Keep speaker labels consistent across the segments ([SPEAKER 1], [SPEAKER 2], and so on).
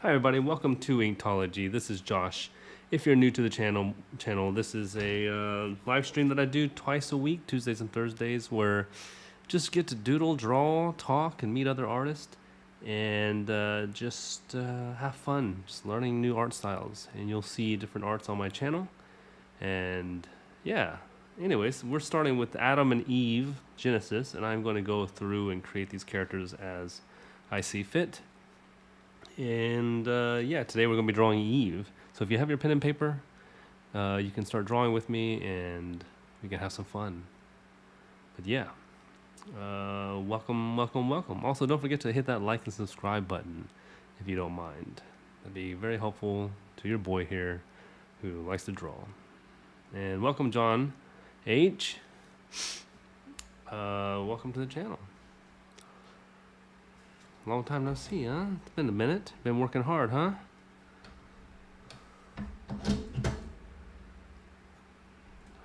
[SPEAKER 1] Hi everybody, welcome to Inkology. This is Josh. If you're new to the channel, this is a live stream that I do twice a week, Tuesdays and Thursdays, where just get to doodle, draw, talk, and meet other artists, and just have fun, just learning new art styles. And you'll see different arts on my channel. And yeah, anyways, we're starting with Adam and Eve, Genesis, and I'm going to go through and create these characters as I see fit. And yeah, today we're going to be drawing Eve. So if you have your pen and paper, you can start drawing with me and we can have some fun. But yeah, welcome, welcome, welcome. Also, don't forget to hit that like and subscribe button if you don't mind. That'd be very helpful to your boy here who likes to draw. And welcome, John H. Welcome to the channel. Long time no see, huh? It's been a minute. Been working hard, huh?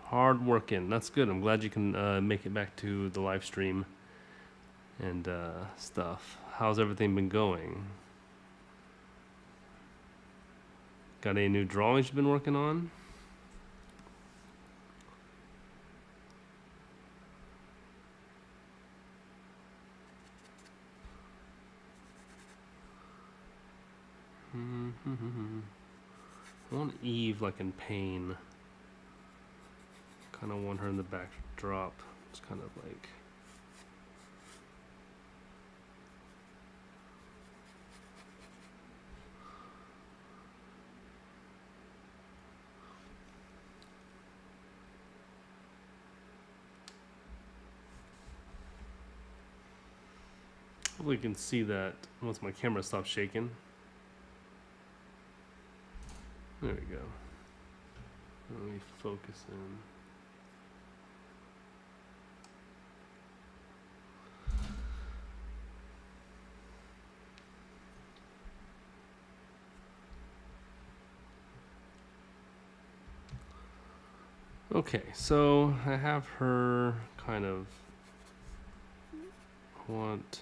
[SPEAKER 1] Hard working. That's good. I'm glad you can make it back to the live stream and stuff. How's everything been going? Got any new drawings you've been working on? I want Eve like in pain. Kind of want her in the backdrop. It's kind of like. Hopefully you can see that once my camera stops shaking. There we go. Let me focus in. Okay, so I have her kind of want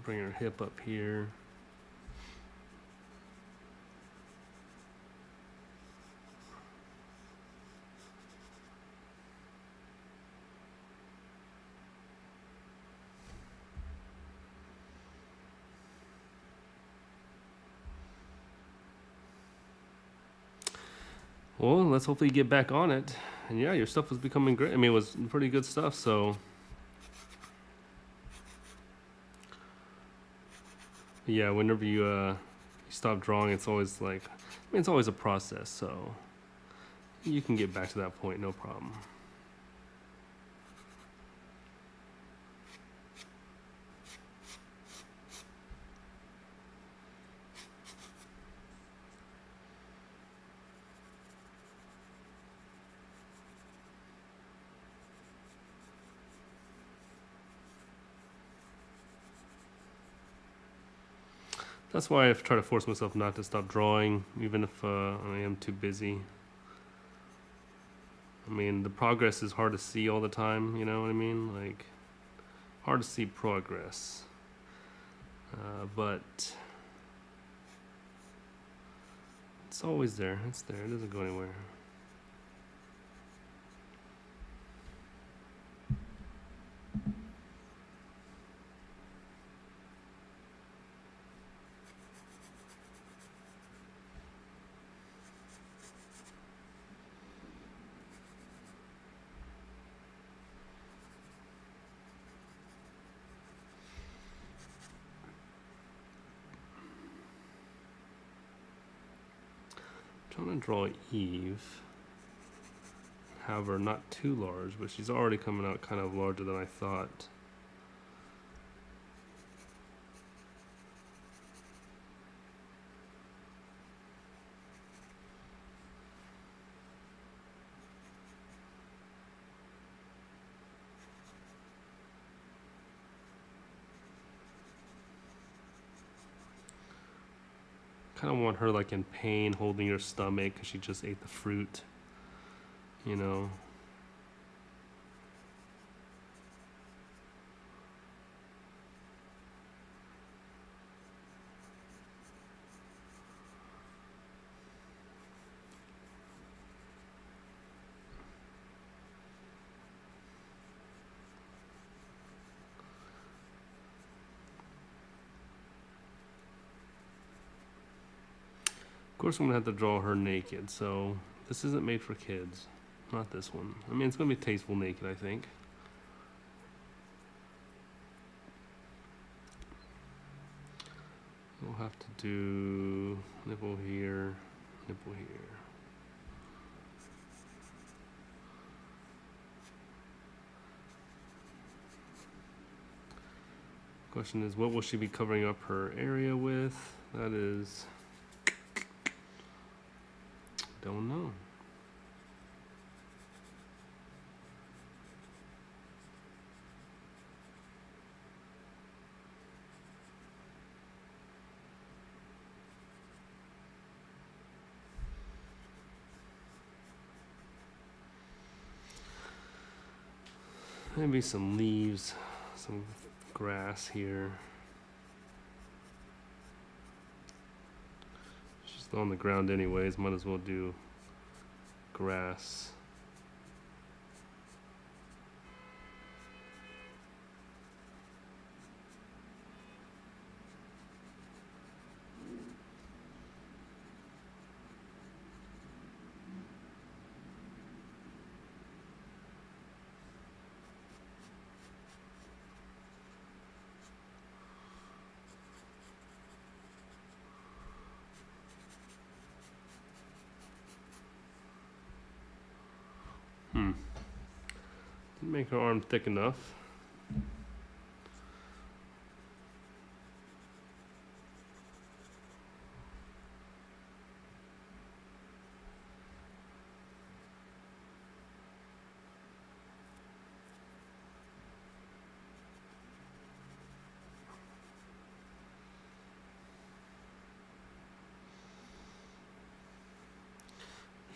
[SPEAKER 1] bring her hip up here. Well, let's hopefully get back on it. And yeah, your stuff was becoming great. I mean, it was pretty good stuff, so. Yeah, whenever you stop drawing, it's always like, I mean, it's always a process, so you can get back to that point, no problem. That's why I try to force myself not to stop drawing, even if I am too busy. I mean, the progress is hard to see all the time, you know what I mean? Like, hard to see progress. But it's always there. It's there. It doesn't go anywhere. I'm trying to draw Eve. However, not too large, but she's already coming out kind of larger than I thought. Kind of want her like in pain, holding her stomach because she just ate the fruit, you know. Of course, I'm gonna have to draw her naked, so this isn't made for kids. Not this one. I mean, it's gonna be tasteful naked, I think. We'll have to do nipple here, nipple here. Question is, what will she be covering up her area with? That is, don't know. Maybe some leaves, some grass here. She's on the ground anyways, might as well do grass. Didn't make her arm thick enough.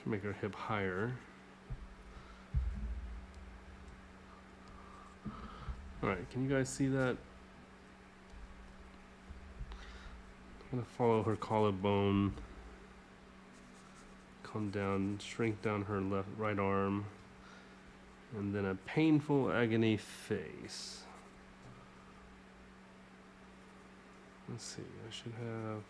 [SPEAKER 1] Should make her hip higher. Alright, can you guys see that? I'm gonna follow her collarbone. Come down, shrink down her right arm. And then a painful agony face. Let's see, I should have.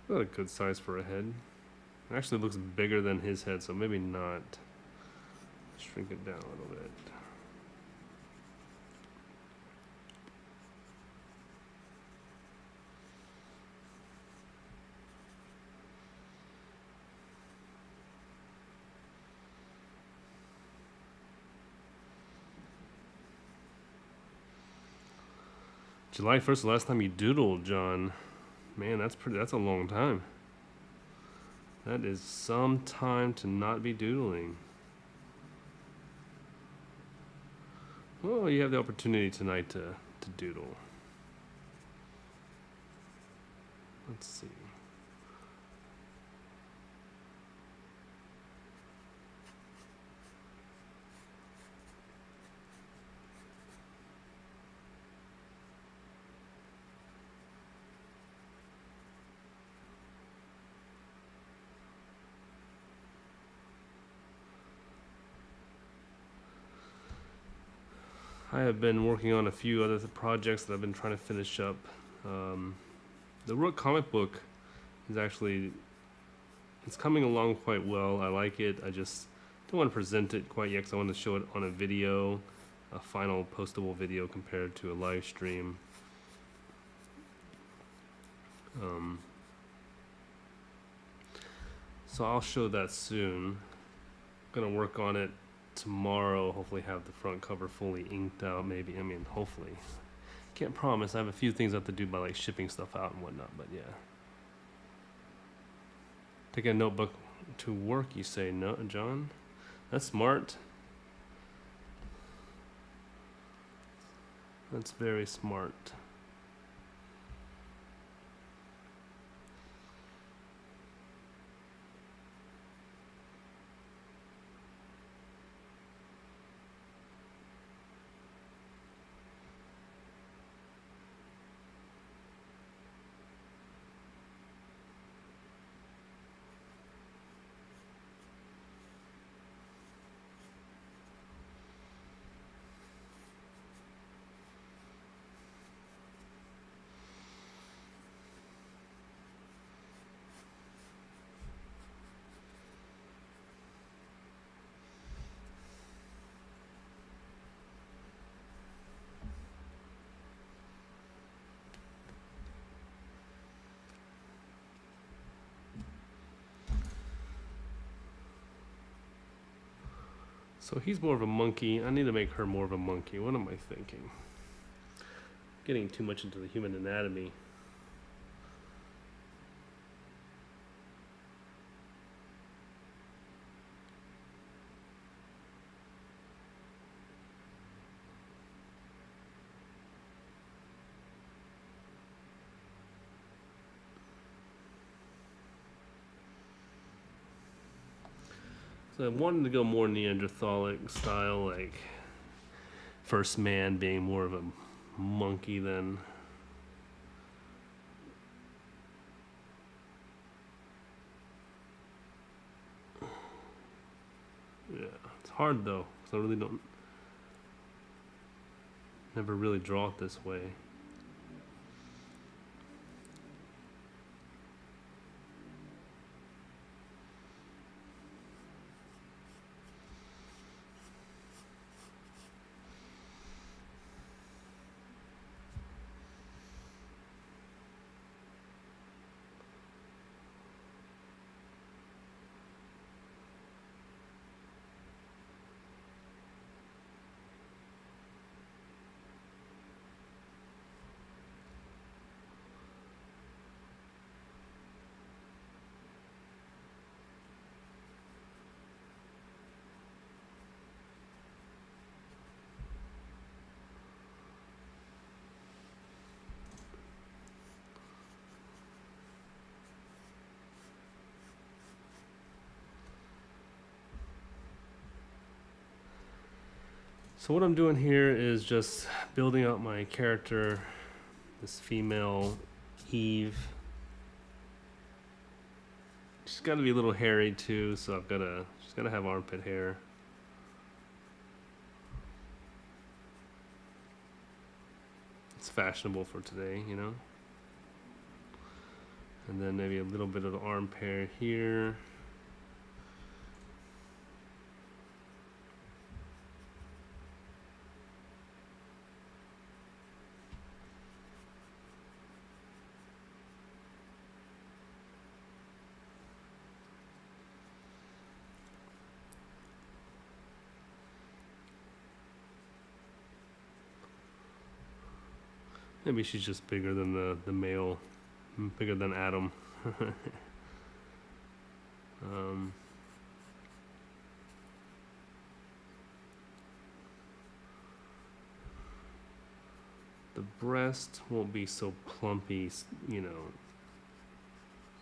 [SPEAKER 1] Not a good size for a head. It actually looks bigger than his head, so maybe not. Shrink it down a little bit. July 1st, the last time you doodled, John. Man, that's a long time. That is some time to not be doodling. Well, you have the opportunity tonight to doodle. Let's see. I have been working on a few other projects that I've been trying to finish up. The Rook comic book is actually, it's coming along quite well. I like it. I just don't want to present it quite yet because I want to show it on a video, a final postable video compared to a live stream. So I'll show that soon. I'm gonna work on it tomorrow, hopefully have the front cover fully inked out, maybe. I mean, hopefully. Can't promise. I have a few things I have to do by like shipping stuff out and whatnot, but yeah. Take a notebook to work, you say, no, John? That's smart. That's very smart. So he's more of a monkey. I need to make her more of a monkey. What am I thinking? Getting too much into the human anatomy. So I wanted to go more Neanderthalic style, like first man being more of a monkey than. Yeah, it's hard though, because I really don't. Never really draw it this way. So what I'm doing here is just building out my character, this female Eve. She's got to be a little hairy too, so she's got to have armpit hair. It's fashionable for today, you know. And then maybe a little bit of arm hair here. Maybe she's just bigger than the male, bigger than Adam. The breast won't be so plumpy, you know,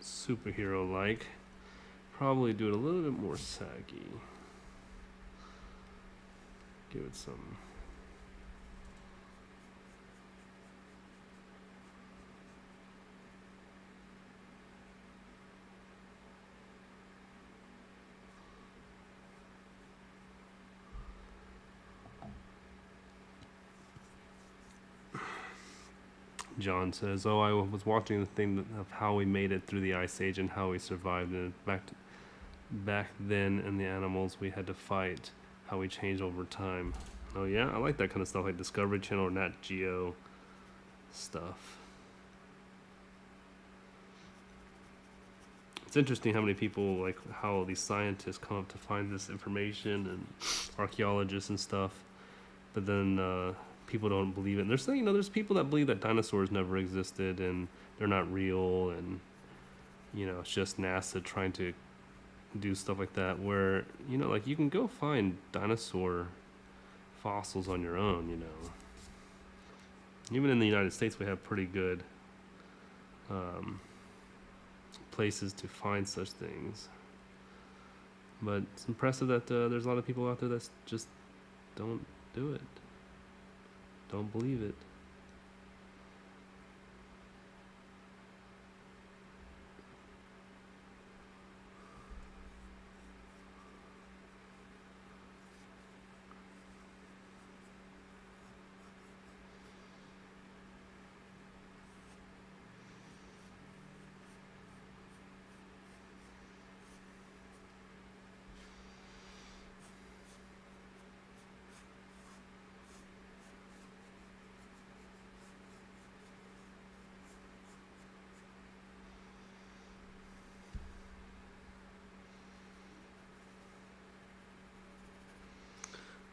[SPEAKER 1] superhero-like. Probably do it a little bit more saggy. Give it some. John says, "Oh, I was watching the thing of how we made it through the Ice Age and how we survived. And back then, in the animals we had to fight, how we changed over time." Oh yeah, I like that kind of stuff, like Discovery Channel or Nat Geo stuff. It's interesting how many people, like how these scientists come up to find this information, and archaeologists and stuff, but then people don't believe it. And there's, you know, there's people that believe that dinosaurs never existed and they're not real, and you know, it's just NASA trying to do stuff like that, where, you know, like you can go find dinosaur fossils on your own, you know. Even in the United States we have pretty good places to find such things, but it's impressive that there's a lot of people out there that just don't do it, don't believe it.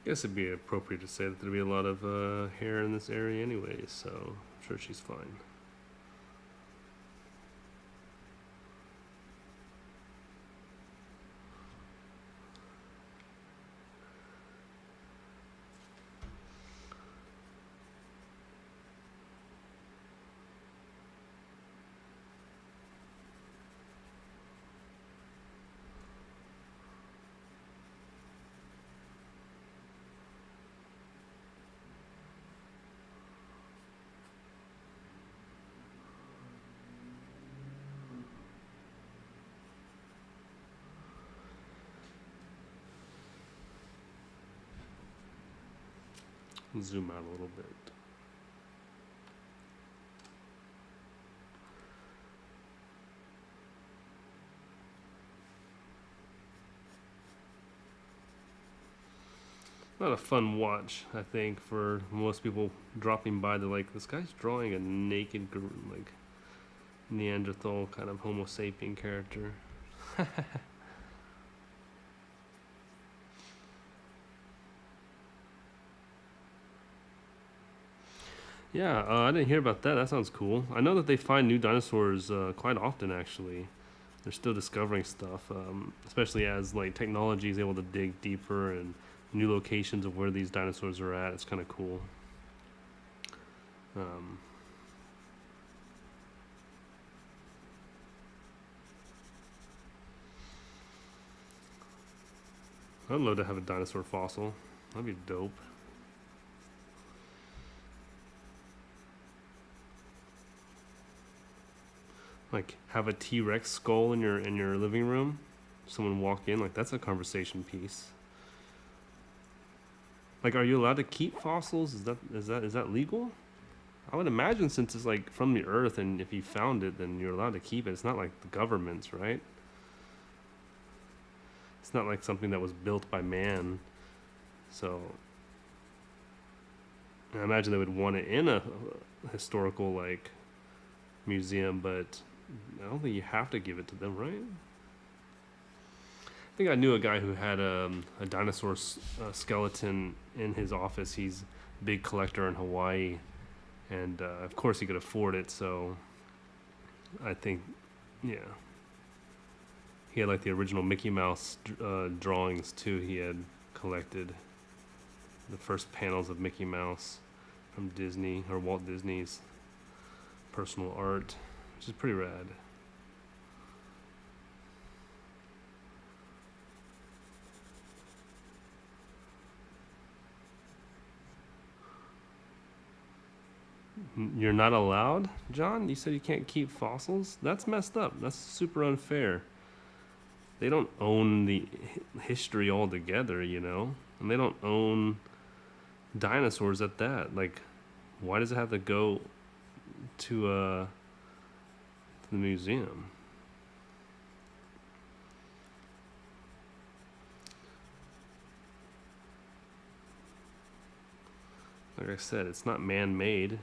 [SPEAKER 1] guess it'd be appropriate to say that there'd be a lot of hair in this area anyway, so I'm sure she's fine. Zoom out a little bit. Not a fun watch, I think, for most people dropping by. They're like, this guy's drawing a naked, like, Neanderthal kind of Homo sapien character. Yeah, I didn't hear about that. That sounds cool. I know that they find new dinosaurs quite often, actually. They're still discovering stuff, especially as like technology is able to dig deeper and new locations of where these dinosaurs are at. It's kind of cool. Um, I'd love to have a dinosaur fossil. That'd be dope. Like have a T-Rex skull in your living room. Someone walk in, like that's a conversation piece. Like, are you allowed to keep fossils? Is that legal? I would imagine since it's like from the earth, and if you found it, then you're allowed to keep it. It's not like the government's, right? It's not like something that was built by man. So I imagine they would want it in a historical like museum, but I don't think you have to give it to them, right? I think I knew a guy who had a dinosaur skeleton in his office. He's a big collector in Hawaii, and of course he could afford it. So I think, yeah, he had like the original Mickey Mouse drawings too. He had collected the first panels of Mickey Mouse from Disney or Walt Disney's personal art, which is pretty rad. You're not allowed, John? You said you can't keep fossils? That's messed up. That's super unfair. They don't own the history altogether, you know? And they don't own dinosaurs at that. Like, why does it have to go to the museum? Like I said, it's not man-made.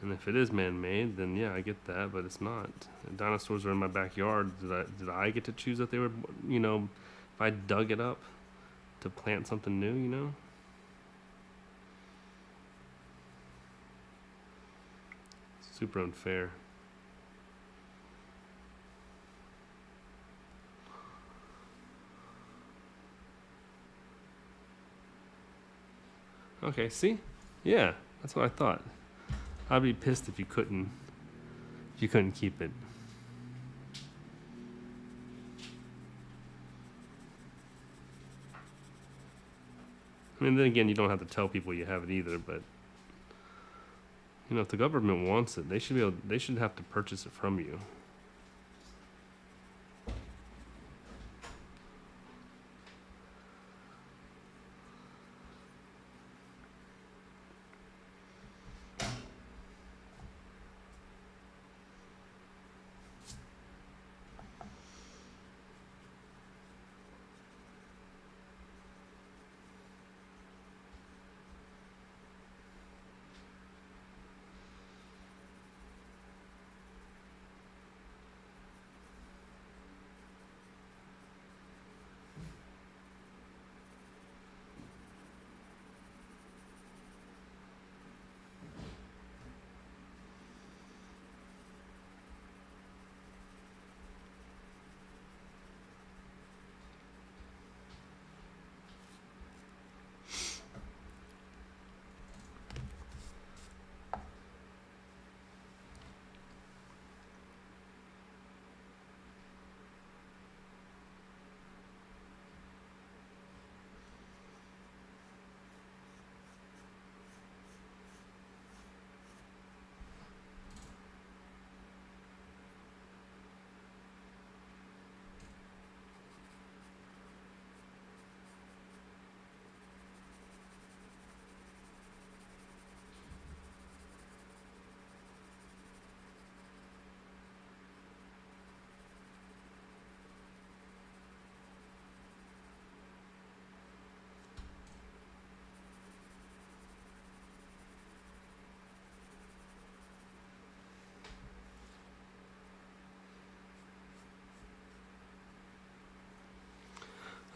[SPEAKER 1] And if it is man-made, then yeah, I get that, but it's not. Dinosaurs are in my backyard. Did I get to choose that they were, you know, if I dug it up to plant something new, you know? Super unfair. Okay, see? Yeah, that's what I thought. I'd be pissed if you couldn't keep it. I mean, then again, you don't have to tell people you have it either, but you know, if the government wants it, they should have to purchase it from you.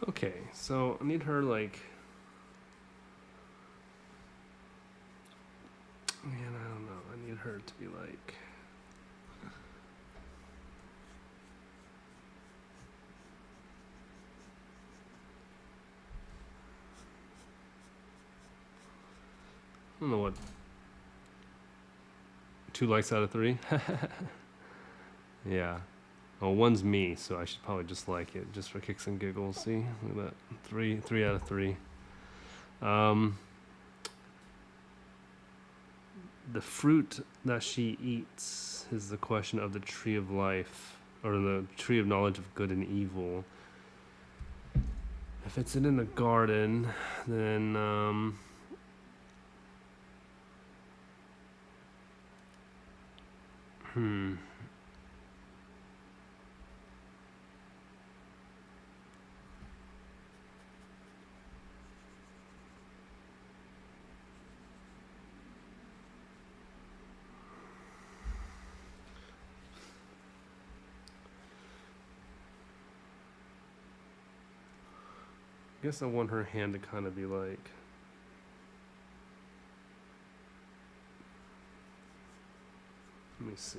[SPEAKER 1] Okay, so I need her like. Man, I don't know. I need her to be like. I don't know what. 2 likes out of 3? Yeah. Well, one's me, so I should probably just like it, just for kicks and giggles. See? Look at that. 3 out of 3. The fruit that she eats is the question of the tree of life, or the tree of knowledge of good and evil. If it's in a garden, then I guess I want her hand to kind of be like. Let me see.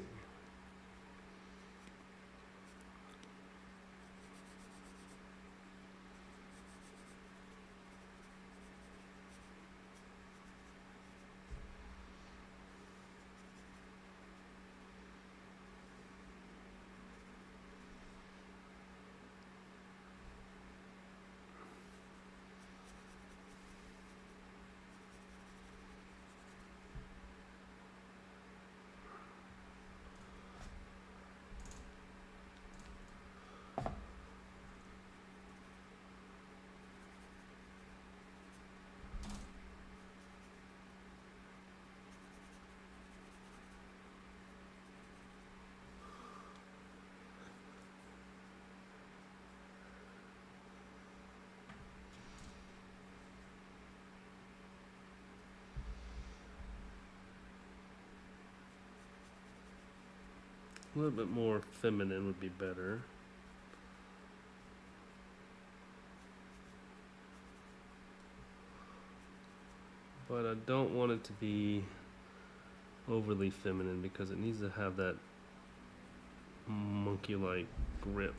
[SPEAKER 1] A little bit more feminine would be better. But I don't want it to be overly feminine because it needs to have that monkey-like grip.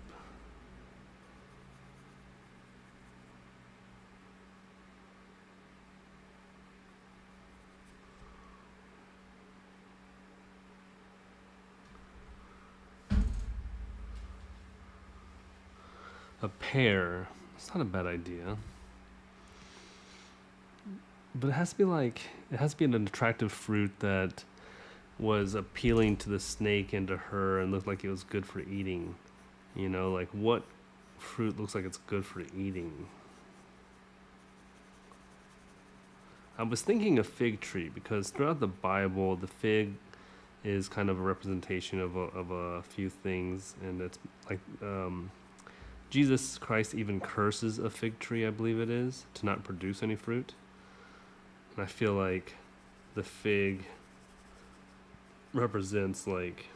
[SPEAKER 1] A pear. It's not a bad idea. But it has to be like, it has to be an attractive fruit that was appealing to the snake and to her and looked like it was good for eating. You know, like what fruit looks like it's good for eating? I was thinking a fig tree because throughout the Bible, the fig is kind of a representation of a few things, and it's like Jesus Christ even curses a fig tree, I believe it is, to not produce any fruit. And I feel like the fig represents like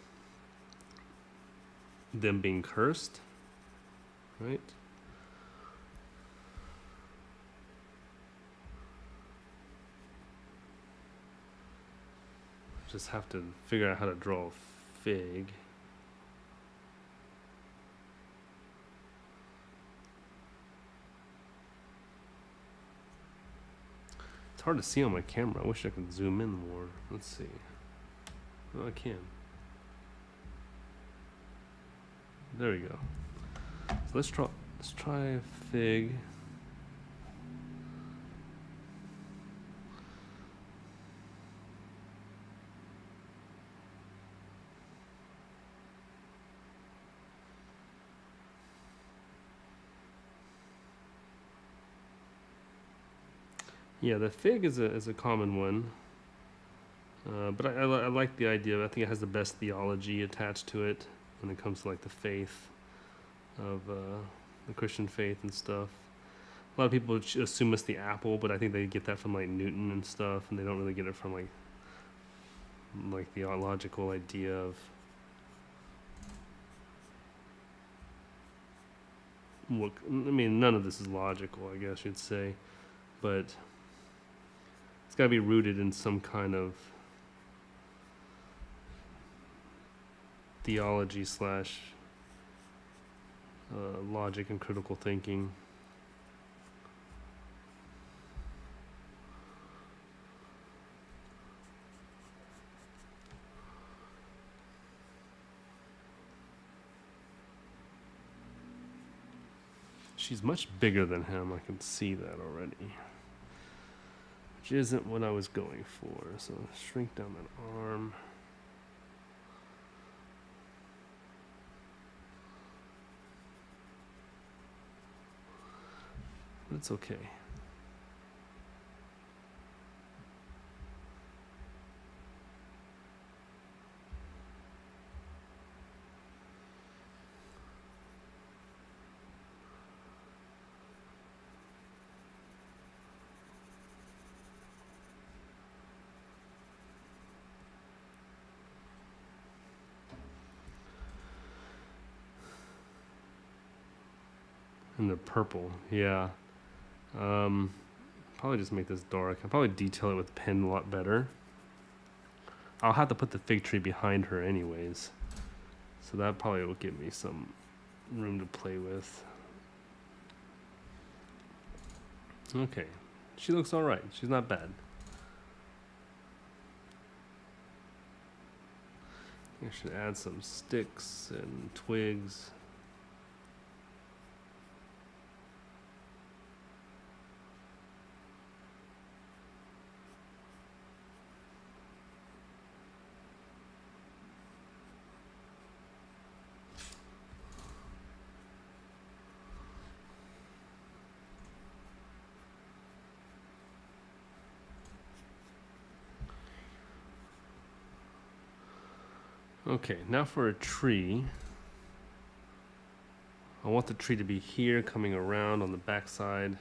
[SPEAKER 1] them being cursed, right? Just have to figure out how to draw a fig. It's hard to see on my camera. I wish I could zoom in more. Let's see. Oh, I can. There we go. So let's try a fig. Yeah, the fig is a common one, but I like the idea. I think it has the best theology attached to it when it comes to like the faith of the Christian faith and stuff. A lot of people assume it's the apple, but I think they get that from like Newton and stuff, and they don't really get it from like theological idea of what, I mean, none of this is logical, I guess you'd say, but it's got to be rooted in some kind of theology slash logic and critical thinking. She's much bigger than him. I can see that already. Which isn't what I was going for. So shrink down that arm. But it's okay. And the purple, yeah. Probably just make this dark. I'll probably detail it with pen a lot better. I'll have to put the fig tree behind her anyways. So that probably will give me some room to play with. Okay, she looks alright. She's not bad. I should add some sticks and twigs. Okay, now for a tree. I want the tree to be here, coming around on the back side.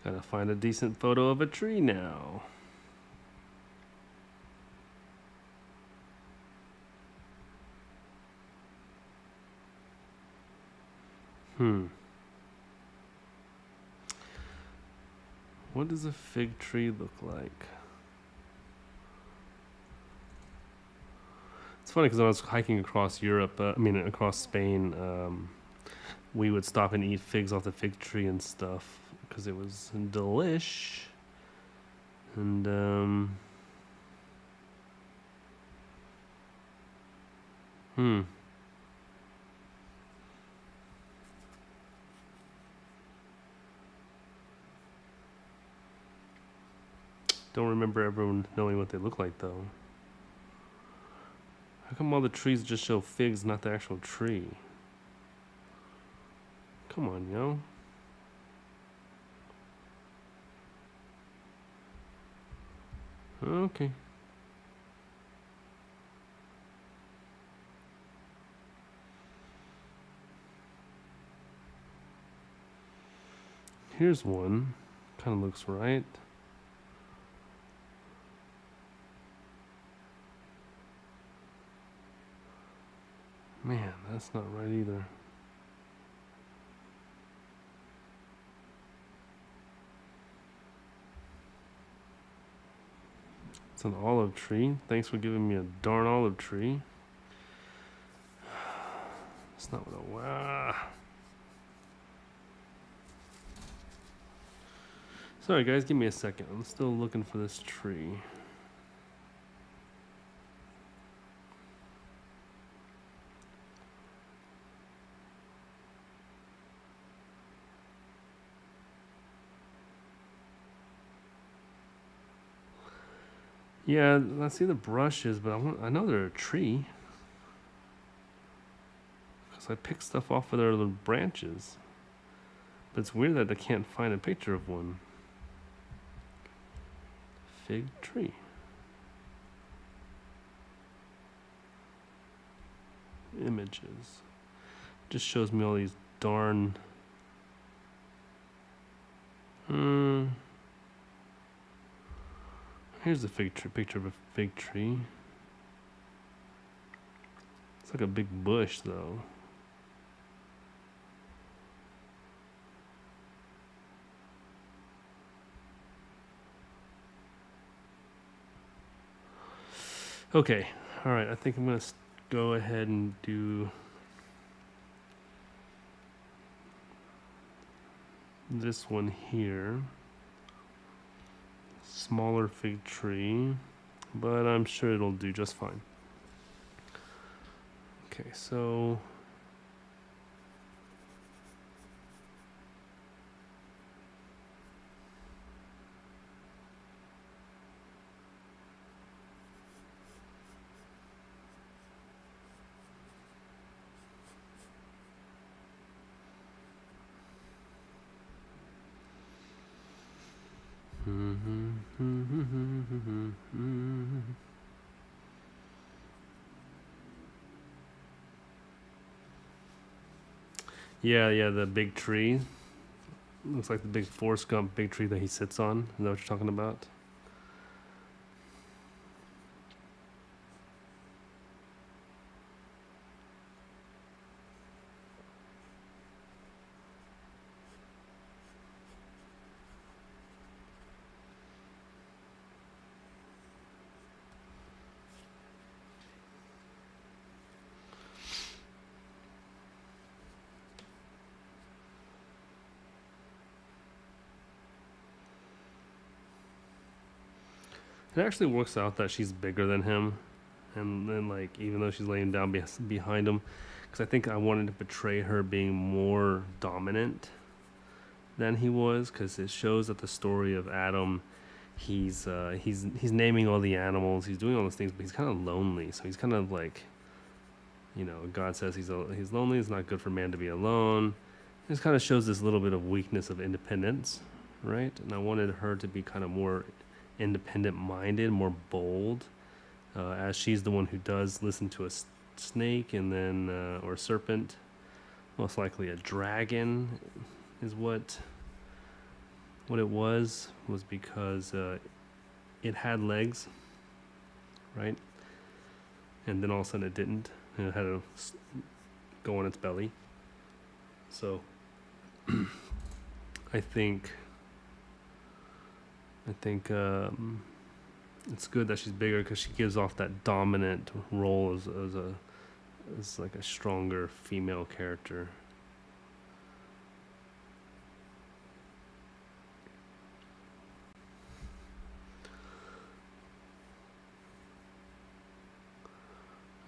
[SPEAKER 1] Gotta find a decent photo of a tree now. What does a fig tree look like? It's funny because when I was hiking across Europe, across Spain, we would stop and eat figs off the fig tree and stuff because it was delish. And don't remember everyone knowing what they look like though. How come all the trees just show figs, not the actual tree? Come on, yo. Okay. Here's one. Kind of looks right. Man, that's not right either. It's an olive tree. Thanks for giving me a darn olive tree. That's not what I want. Sorry guys, give me a second. I'm still looking for this tree. Yeah, I see the brushes, but I know they're a tree. Because I pick stuff off of their little branches. But it's weird that I can't find a picture of one. Fig tree. images. Just shows me all these darn. Here's a picture of a fig tree. It's like a big bush, though. Okay, all right. I think I'm gonna go ahead and do this one here. Smaller fig tree, but I'm sure it'll do just fine. Okay, so yeah, the big tree. Looks like the big Forrest Gump big tree that he sits on. Is that what you're talking about? It actually works out that she's bigger than him, and then like even though she's laying down behind him, because I think I wanted to portray her being more dominant than he was, because it shows that the story of Adam, he's naming all the animals, he's doing all those things, but he's kind of lonely. So he's kind of like, God says he's lonely. It's not good for man to be alone. It just kind of shows this little bit of weakness of independence, right? And I wanted her to be kind of more independent minded, more bold, as she's the one who does listen to a snake and then or a serpent, most likely a dragon is what it was because it had legs, right? And then all of a sudden it didn't, and it had to go on its belly. So I think it's good that she's bigger because she gives off that dominant role as like a stronger female character.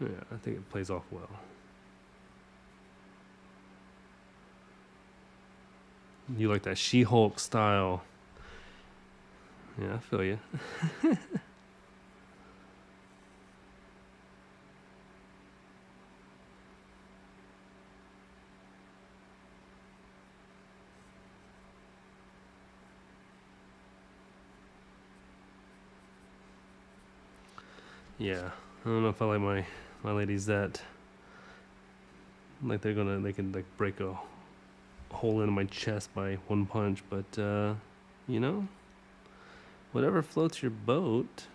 [SPEAKER 1] Yeah, I think it plays off well. You like that She-Hulk style. Yeah, I feel you. Yeah, I don't know if I like my ladies that like they can like break a hole in my chest by one punch, but whatever floats your boat.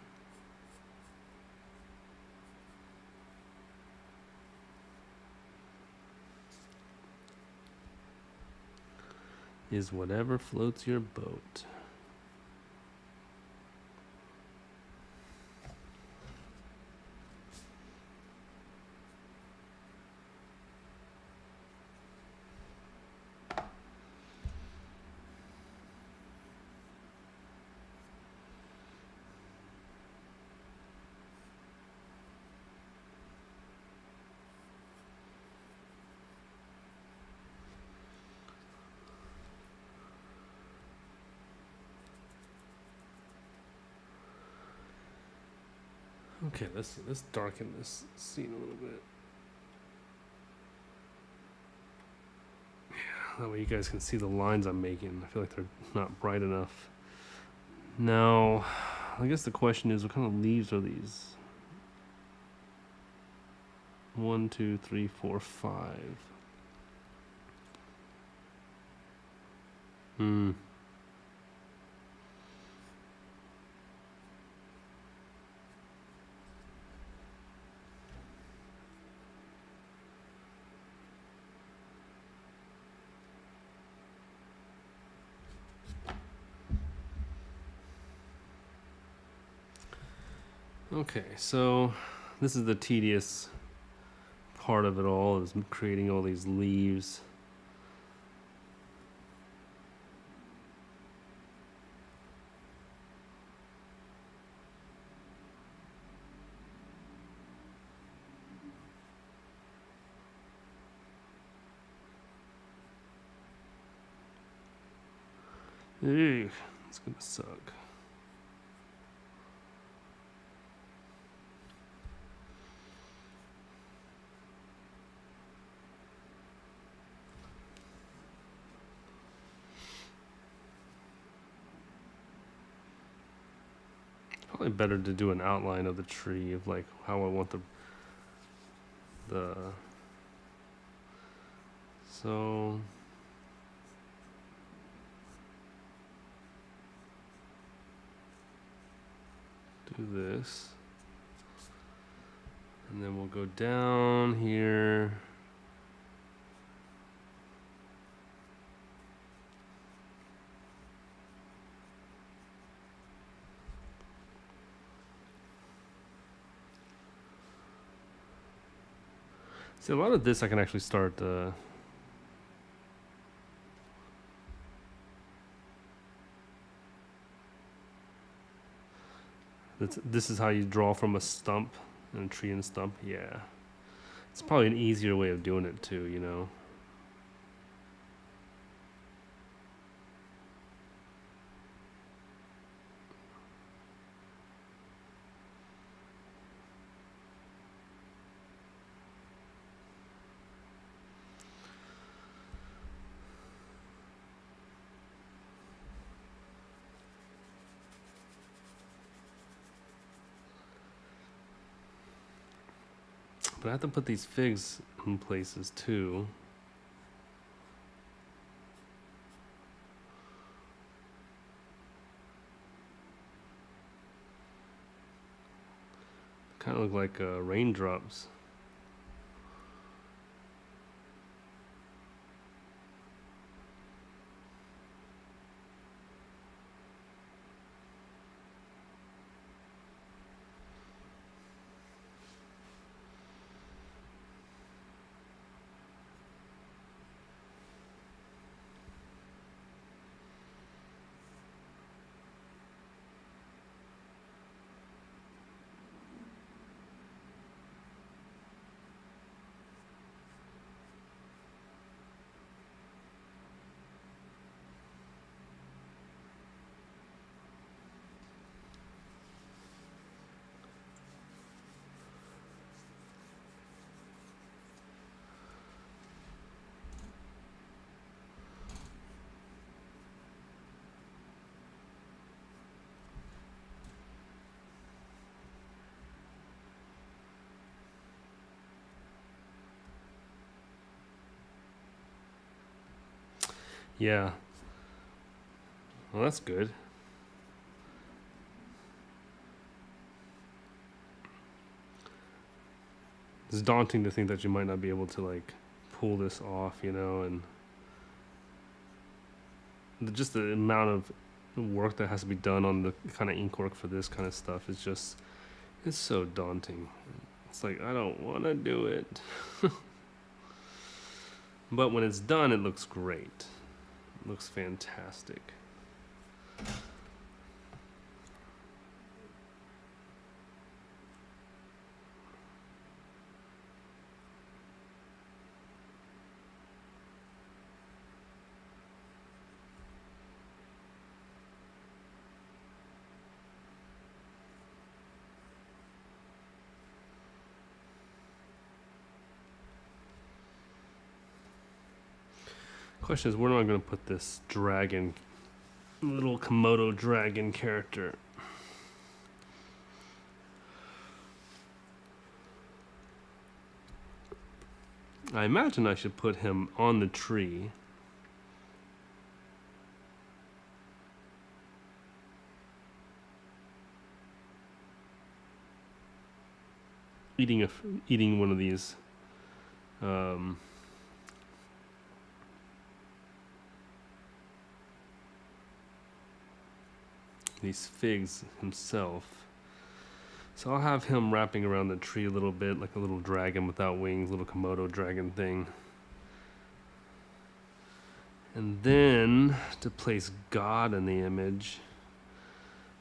[SPEAKER 1] Is whatever floats your boat. Okay, let's darken this scene a little bit. Yeah, that way you guys can see the lines I'm making. I feel like they're not bright enough. Now, I guess the question is, what kind of leaves are these? 1, 2, 3, 4, 5. Hmm. Okay, so this is the tedious part of it all, is creating all these leaves. Ew, it's gonna suck. Probably better to do an outline of the tree of like how I want the so do this, and then we'll go down here. See, a lot of this I can actually start this is how you draw from a stump, and a tree and stump. Yeah, it's probably an easier way of doing it too, you know. But I have to put these figs in places too. Kind of look like raindrops. Yeah. Well, that's good. It's daunting to think that you might not be able to like pull this off, you know, and just the amount of work that has to be done on the kind of ink work for this kind of stuff is just, it's so daunting. It's like, I don't want to do it. But when it's done, it looks great. It looks fantastic. Question is, where am I going to put this dragon, little Komodo dragon character? I imagine I should put him on the tree. Eating one of these figs himself. So I'll have him wrapping around the tree a little bit, like a little dragon without wings, little Komodo dragon thing. And then to place God in the image,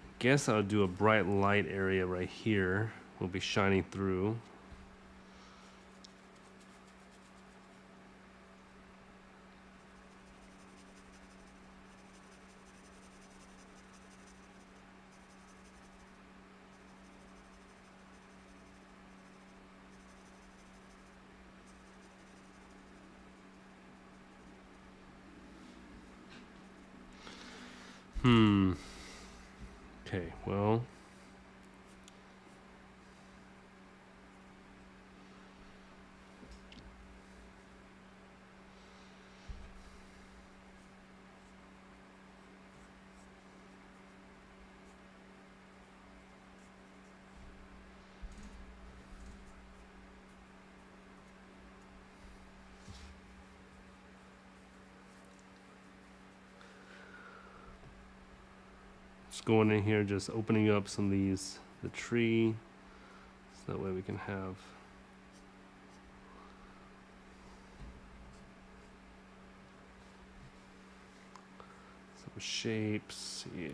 [SPEAKER 1] I guess I'll do a bright light area right here. Will be shining through. Okay, well. Just going in here, just opening up some of these, the tree, so that way we can have some shapes. Yeah.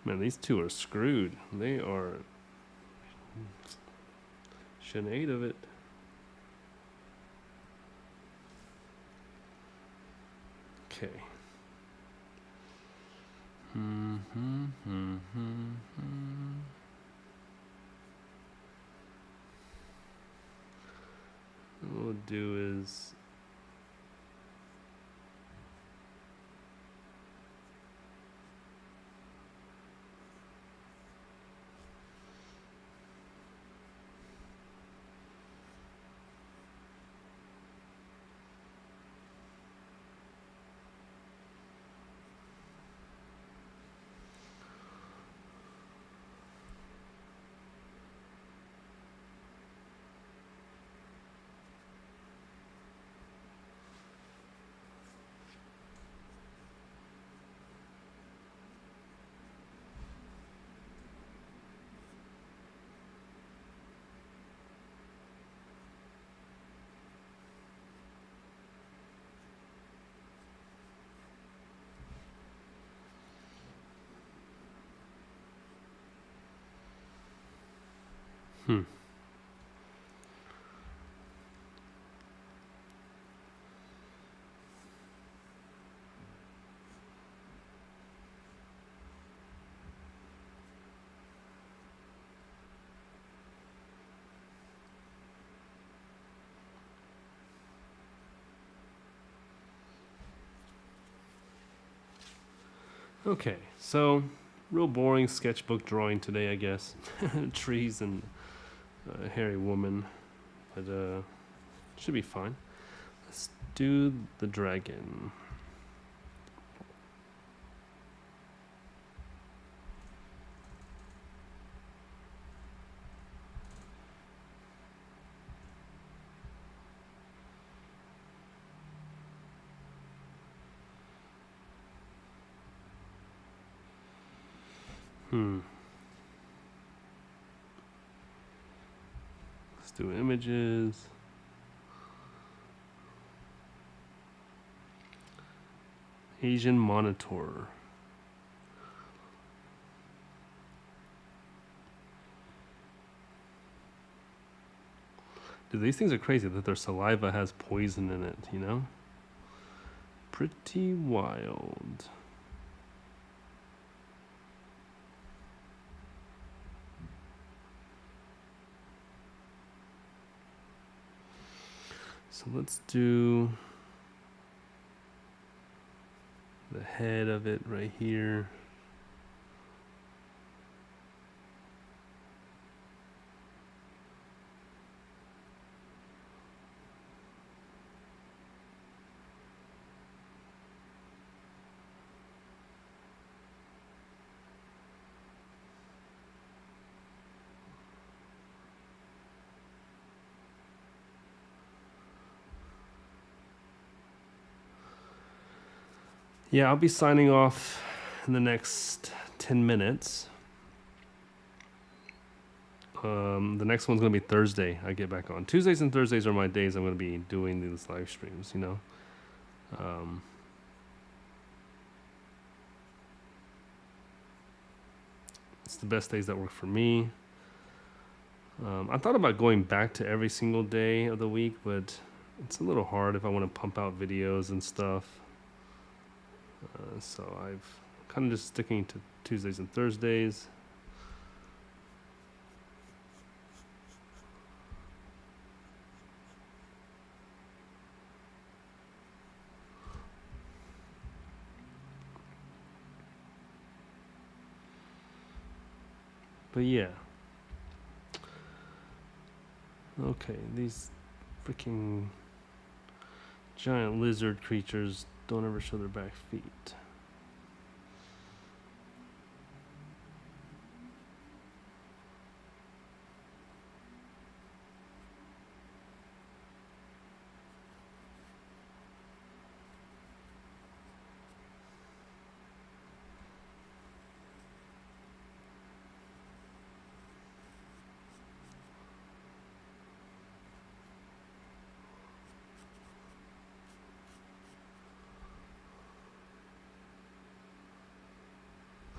[SPEAKER 1] Man, these two are screwed. They are. Shouldn't ate of it. Okay. What we'll do is okay, so real boring sketchbook drawing today, I guess. Trees and a hairy woman, but should be fine. Let's do the dragon. Let's do images. Asian monitor. Dude, these things are crazy that their saliva has poison in it, you know? Pretty wild. So let's do the head of it right here. Yeah, I'll be signing off in the next 10 minutes. The next one's going to be Thursday. I get back on. Tuesdays and Thursdays are my days I'm going to be doing these live streams, you know. It's the best days that work for me. I thought about going back to every single day of the week, but it's a little hard if I want to pump out videos and stuff. So I've kind of just sticking to Tuesdays and Thursdays. But yeah. Okay, these freaking giant lizard creatures don't ever show their back feet.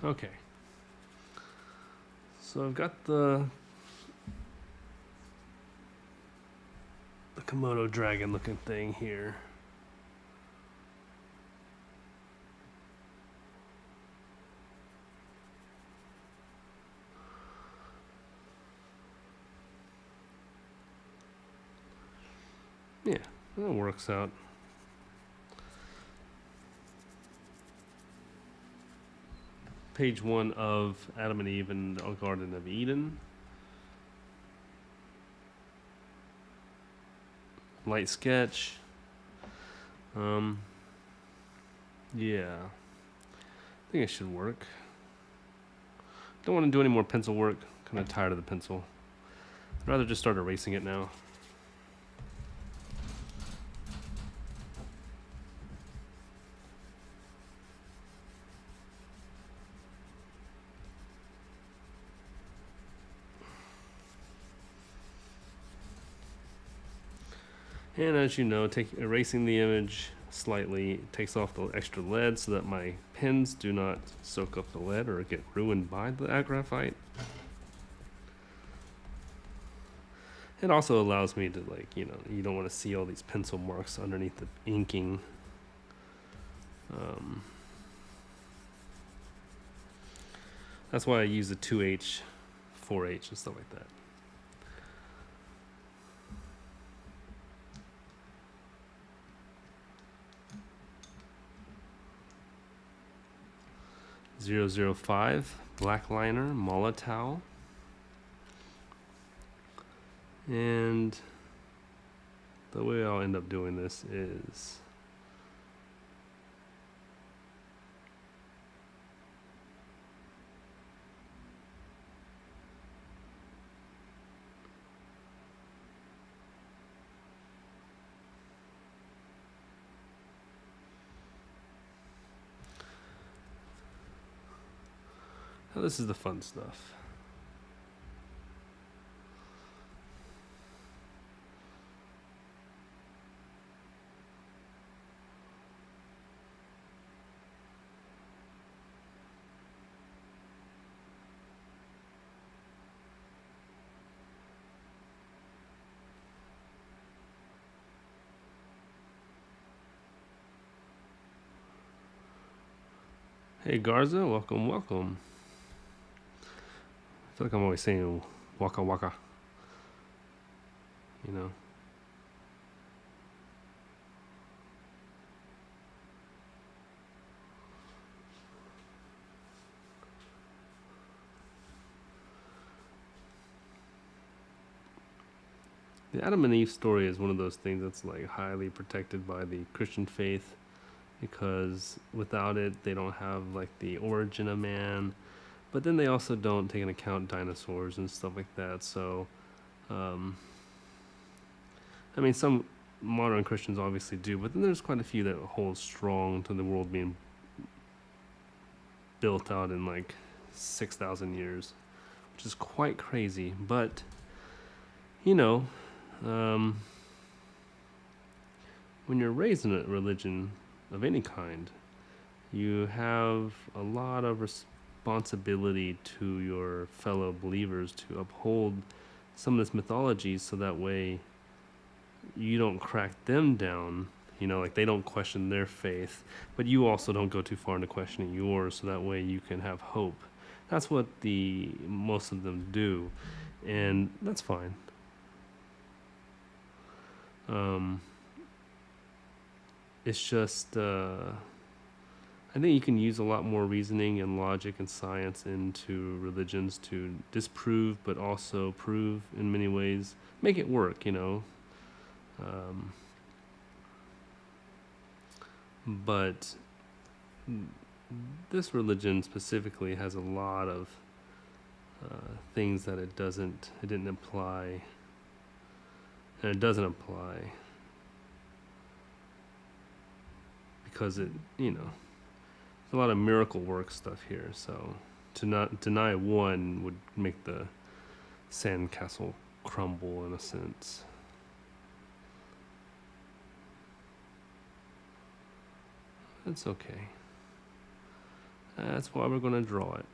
[SPEAKER 1] Okay. So I've got the Komodo dragon looking thing here. Yeah, that works out. Page 1 of Adam and Eve in the Garden of Eden. Light sketch. Yeah. I think it should work. Don't want to do any more pencil work. Kind of tired of the pencil. I'd rather just start erasing it now. And as you know, erasing the image slightly takes off the extra lead so that my pens do not soak up the lead or get ruined by the graphite. It also allows me to, like, you know, you don't want to see all these pencil marks underneath the inking. That's why I use the 2H, 4H, and stuff like that. .005 black liner Molotov, and the way I'll end up doing this is this is the fun stuff. Hey Garza, welcome, welcome. I feel like I'm always saying waka waka, you know. The Adam and Eve story is one of those things that's like highly protected by the Christian faith, because without it they don't have like the origin of man, but then they also don't take into account dinosaurs and stuff like that. So I mean, some modern Christians obviously do, but then there's quite a few that hold strong to the world being built out in like 6,000 years, which is quite crazy. But, you know, um, when you're raised in a religion of any kind, you have a lot of responsibility to your fellow believers to uphold some of this mythology so that way you don't crack them down, like they don't question their faith, but you also don't go too far into questioning yours so that way you can have hope. That's what the most of them do, and that's fine. It's just I think you can use a lot more reasoning and logic and science into religions to disprove, but also prove in many ways, make it work, But this religion specifically has a lot of things that it didn't apply, and it doesn't apply because there's a lot of miracle work stuff here. So to not deny one would make the sandcastle crumble in a sense. It's okay. That's why we're going to draw it.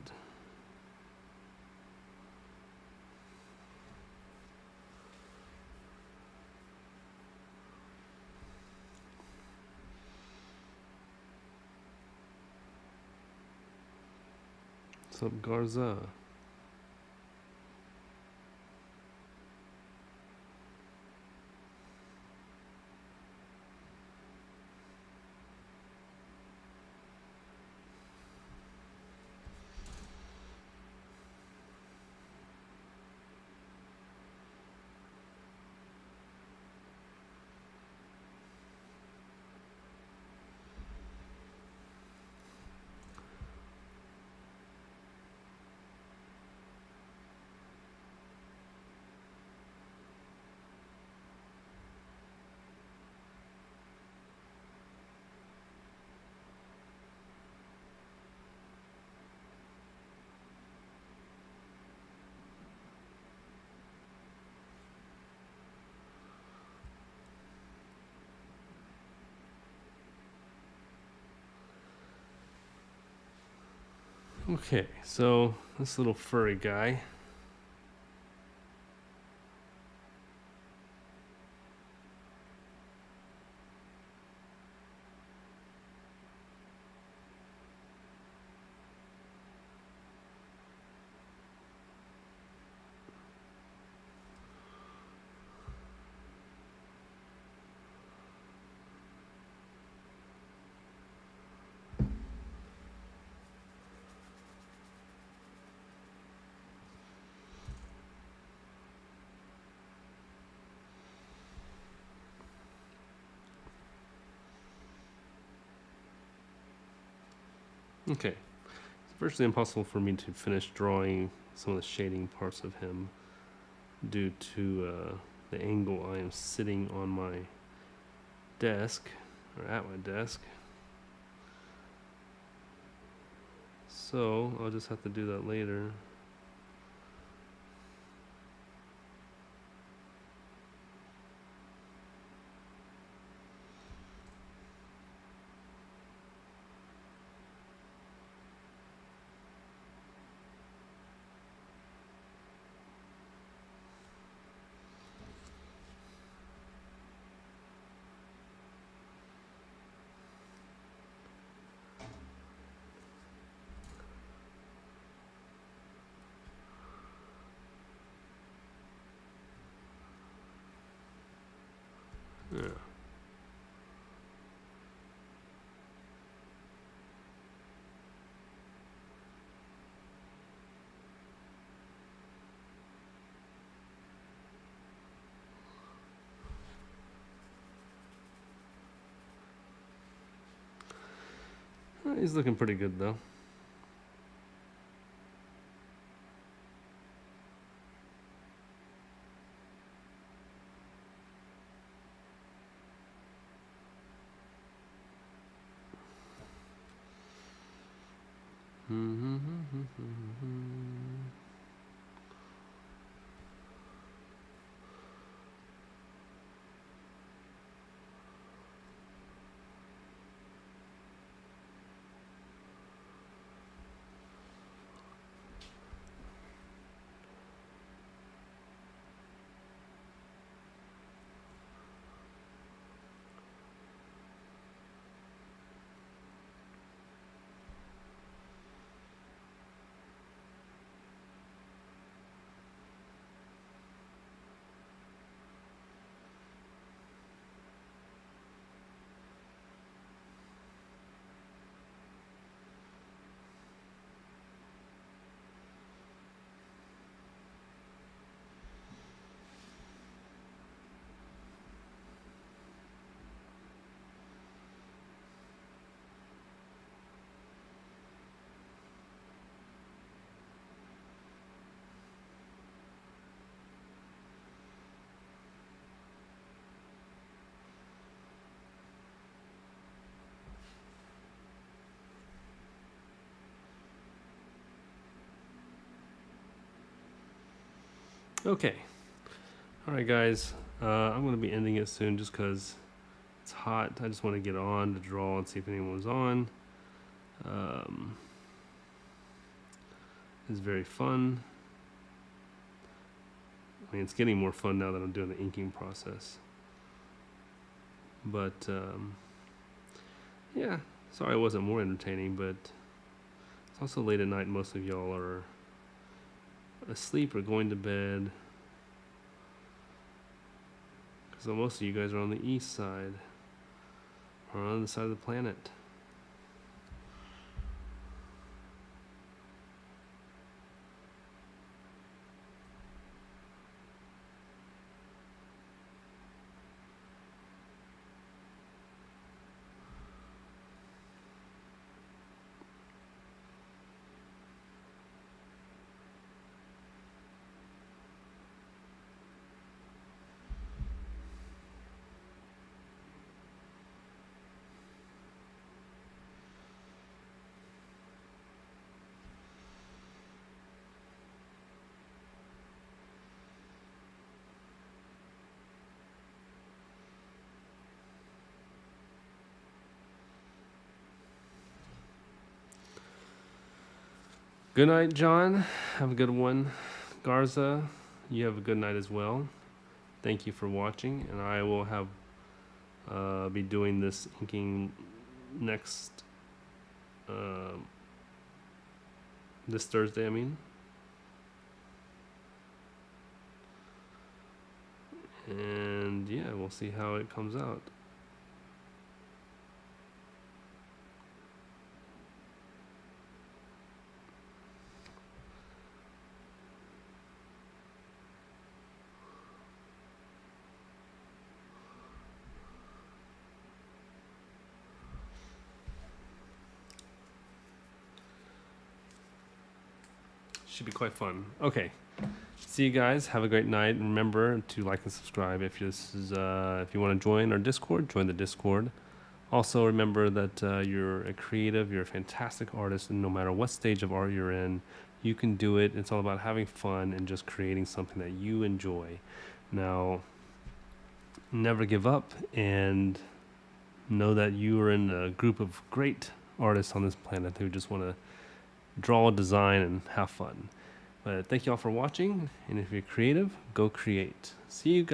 [SPEAKER 1] What's up, Garza? Okay, so this little furry guy. Okay, it's virtually impossible for me to finish drawing some of the shading parts of him due to the angle I am sitting on my desk, or at my desk. So I'll just have to do that later. Yeah. He's looking pretty good though. Okay. All right, guys. I'm going to be ending it soon just because it's hot. I just want to get on to draw and see if anyone's on. It's very fun. I mean, it's getting more fun now that I'm doing the inking process. But, yeah. Sorry it wasn't more entertaining, but it's also late at night. Most of y'all are asleep or going to bed. So most of you guys are on the east side, or on the other side of the planet. Good night, John. Have a good one. Garza, you have a good night as well. Thank you for watching, and I will have be doing this inking next this Thursday. I mean, and yeah, we'll see how it comes out. Should be quite fun. Okay. See you guys. Have a great night. And remember to like and subscribe. If this is if you want to join our Discord, join the Discord. Also remember that you're a creative, you're a fantastic artist, and no matter what stage of art you're in, you can do it. It's all about having fun and just creating something that you enjoy. Now, never give up, and know that you are in a group of great artists on this planet who just want to draw, design, and have fun. But thank you all for watching, and if you're creative, go create. See you guys.